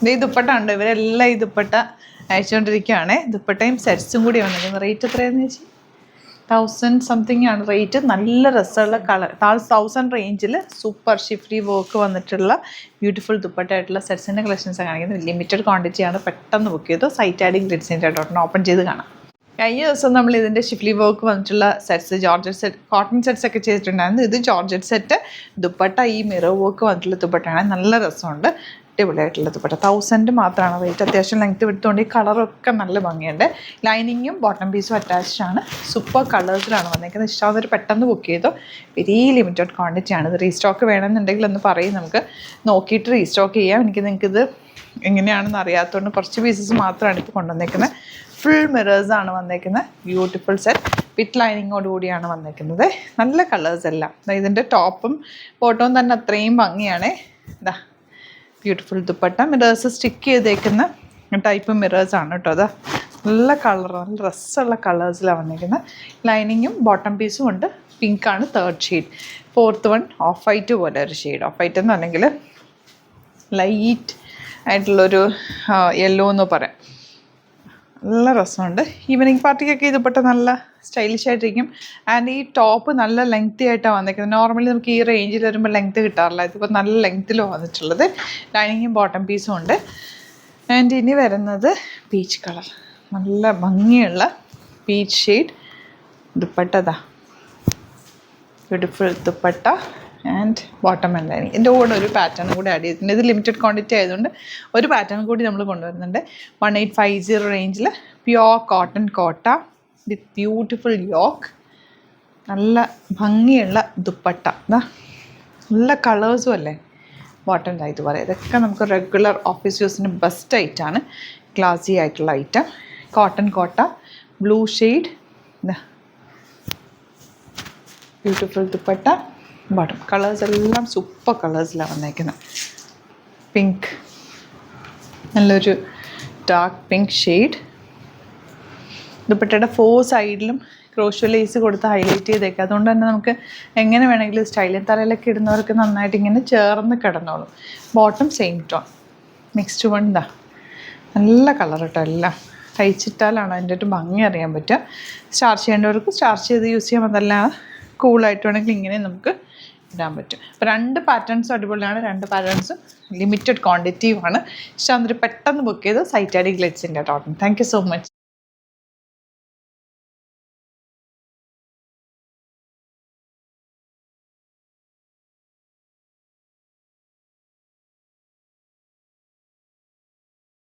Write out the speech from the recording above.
ഇത് ഈ ദുപ്പട്ട ഉണ്ട്, ഇവരെല്ലാം ഈ ദുപ്പട്ട അയച്ചുകൊണ്ടിരിക്കുകയാണ്. ദുപ്പട്ടയും സെറ്റ്സും കൂടി വന്നിരിക്കുന്നത്. റേറ്റ് എത്രയാണെന്ന് വെച്ചാൽ 1000 സംതിങ് ആണ് റേറ്റ്. നല്ല രസമുള്ള കളർ 1000 റേഞ്ചിൽ സൂപ്പർ ഷിഫ്റ്റി വർക്ക് വന്നിട്ടുള്ള ബ്യൂട്ടിഫുൾ ദുപ്പട്ട ആയിട്ടുള്ള സെറ്റ്സിൻ്റെ കളക്ഷൻസ് കാണിക്കുന്നത്. ലിമിറ്റഡ് ക്വാണ്ടിറ്റിയാണ്, പെട്ടെന്ന് ബുക്ക് ചെയ്തു. സൈറ്റ് ആഡിങ് ഗ്ലിറ്റ്സിൻ്റെ ഡോട്ടിന് ഓപ്പൺ ചെയ്ത് കാണാം. കഴിഞ്ഞ ദിവസം നമ്മൾ ഇതിൻ്റെ ഷിഫ്ലി വർക്ക് വന്നിട്ടുള്ള sets, georgette set, cotton sets ഒക്കെ ചെയ്തിട്ടുണ്ടായിരുന്നു. ഇത് ജോർജറ്റ് സെറ്റ് ദുപ്പട്ട, ഈ മിറർ വർക്ക് വന്നിട്ടുള്ള ദുപ്പട്ടയാണ്. നല്ല രസമുണ്ട്, അടിപൊളിയായിട്ടുള്ള ദുപ്പട്ട. 1000 മാത്രമാണ് റേറ്റ്. അത്യാവശ്യം ലെങ്ത്ത് എടുത്തുകൊണ്ട് ഈ കളറൊക്കെ നല്ല ഭംഗിയുണ്ട്. ലൈനിങ്ങും ബോട്ടം പീസും അറ്റാച്ച്ഡ് ആണ്. സൂപ്പർ കളേഴ്സിലാണ് വന്നിരിക്കുന്നത്. ഇഷ്ടമാതൊരു പെട്ടെന്ന് ബുക്ക് ചെയ്തോ. വെരി ലിമിറ്റഡ് ക്വാണ്ടിറ്റിയാണ്. ഇത് റീസ്റ്റോക്ക് വേണമെന്നുണ്ടെങ്കിൽ ഒന്ന് പറയും, നമുക്ക് നോക്കിയിട്ട് റീസ്റ്റോക്ക് ചെയ്യാം. നിങ്ങൾക്കിത് എങ്ങനെയാണെന്ന് അറിയാത്തതുകൊണ്ട് കുറച്ച് പീസസ് മാത്രമാണ് ഇപ്പോൾ കൊണ്ടുവന്നേക്കുന്നത്. ഫുൾ മിറേഴ്സാണ് വന്നേക്കുന്നത്. ബ്യൂട്ടിഫുൾ സെറ്റ് വിത്ത് ലൈനിങ്ങോട് കൂടിയാണ് വന്നേക്കുന്നത്. നല്ല കളേഴ്സ് എല്ലാം. ഇതിൻ്റെ ടോപ്പും ബോട്ടവും തന്നെ അത്രയും ഭംഗിയാണ്. ഇതാ ബ്യൂട്ടിഫുൾ ദുപ്പട്ട, മിറേഴ്സ് സ്റ്റിക്ക് ചെയ്തേക്കുന്ന ടൈപ്പ് മിറേഴ്സാണ് കേട്ടോ. അതാ നല്ല കളർ, നല്ല രസമുള്ള കളേഴ്സിലാണ് വന്നിരിക്കുന്നത്. ലൈനിങ്ങും ബോട്ടം പീസും ഉണ്ട്. പിങ്കാണ് third shade. Fourth one off white പോലെ ഒരു ഷെയ്ഡ്. ഓഫ് വൈറ്റ് എന്ന് പറഞ്ഞെങ്കിൽ ലൈറ്റ് ആയിട്ടുള്ളൊരു യെല്ലോ എന്ന് പറയാം. നല്ല രസമുണ്ട്. ഈവനിങ് പാർട്ടിക്കൊക്കെ ഇതിപ്പെട്ട നല്ല സ്റ്റൈലിഷ് ആയിട്ടിരിക്കും. ആൻഡ് ഈ ടോപ്പ് നല്ല ലെങ്തി ആയിട്ടാണ് വന്നിരിക്കുന്നത്. നോർമലി നമുക്ക് ഈ റേഞ്ചിൽ വരുമ്പോൾ ലെങ്ത്ത് കിട്ടാറില്ല. ഇതിപ്പോൾ നല്ല ലെങ്ത്തിലാണ് വന്നിട്ടുള്ളത്. ലൈനിങ്ങും ബോട്ടം പീസും ഉണ്ട്. ആൻഡ് ഇനി വരുന്നത് പീച്ച് കളർ, നല്ല ഭംഗിയുള്ള പീച്ച് ഷെയ്ഡ് ദുപ്പട്ടതാ. Beautiful dupatta and bottom and lining. ഇതിൻ്റെ കൂടെ ഒരു പാറ്റേൺ കൂടി ആഡ് ചെയ്തിട്ടുണ്ട്. ഇത് ലിമിറ്റഡ് ക്വാണ്ടിറ്റി ആയതുകൊണ്ട് ഒരു പാറ്റേൺ കൂടി നമ്മൾ കൊണ്ടുവരുന്നുണ്ട്. 1850 റേഞ്ചിൽ പ്യോർ കോട്ടൺ കോട്ട വിത്ത് ബ്യൂട്ടിഫുൾ യോക്ക്. നല്ല ഭംഗിയുള്ള ദുപ്പട്ട. നല്ല കളേഴ്സും അല്ലേ. ബോട്ടം ഇതായിട്ട് പറയാം. ഇതൊക്കെ നമുക്ക് റെഗുലർ ഓഫീസ് യൂസിന് ബെസ്റ്റ് ഐറ്റാണ്. ക്ലാസി ആയിട്ടുള്ള ഐറ്റം. കോട്ടൺ കോട്ട, blue shade, beautiful dupatta, bottom. Colours എല്ലാം സൂപ്പർ കളേഴ്സിലാണ് വന്നേക്കുന്നത്. പിങ്ക്, നല്ലൊരു ഡാർക്ക് പിങ്ക് ഷെയ്ഡ്. ദുപ്പട്ടയുടെ 4 സൈഡിലും ക്രോഷ്യോ ലേസ് കൊടുത്ത് ഹൈലൈറ്റ് ചെയ്തേക്കുക. അതുകൊണ്ട് തന്നെ നമുക്ക് എങ്ങനെ വേണമെങ്കിലും സ്റ്റൈലിൽ തലയിലൊക്കെ ഇടുന്നവർക്ക് നന്നായിട്ട് ഇങ്ങനെ ചേർന്ന് കിടന്നോളും. Bottom same tone. Next one ഇതാ നല്ല കളർ കേട്ടോ. എല്ലാം തയ്ച്ചിട്ടാലാണ് അതിൻ്റെ ഒരു ഭംഗി അറിയാൻ പറ്റുക. സ്റ്റാർച്ച് ചെയ്യേണ്ടവർക്ക് സ്റ്റാർച്ച് ചെയ്ത് യൂസ് ചെയ്യാം. അതല്ല കൂളായിട്ട് വേണമെങ്കിൽ ഇങ്ങനെ നമുക്ക് ഇടാൻ പറ്റും. അപ്പോൾ 2 പാറ്റേൺസും അടിപൊളിയാണ്. 2 പാറ്റേൺസും ലിമിറ്റഡ് ക്വാണ്ടിറ്റിയുമാണ്. ഇഷ്ടം പെട്ടെന്ന് ബുക്ക് ചെയ്ത് സൈറ്റ് ആഡി ഗ്ലിറ്റ്സിൻ്റെ dot. Thank you so much.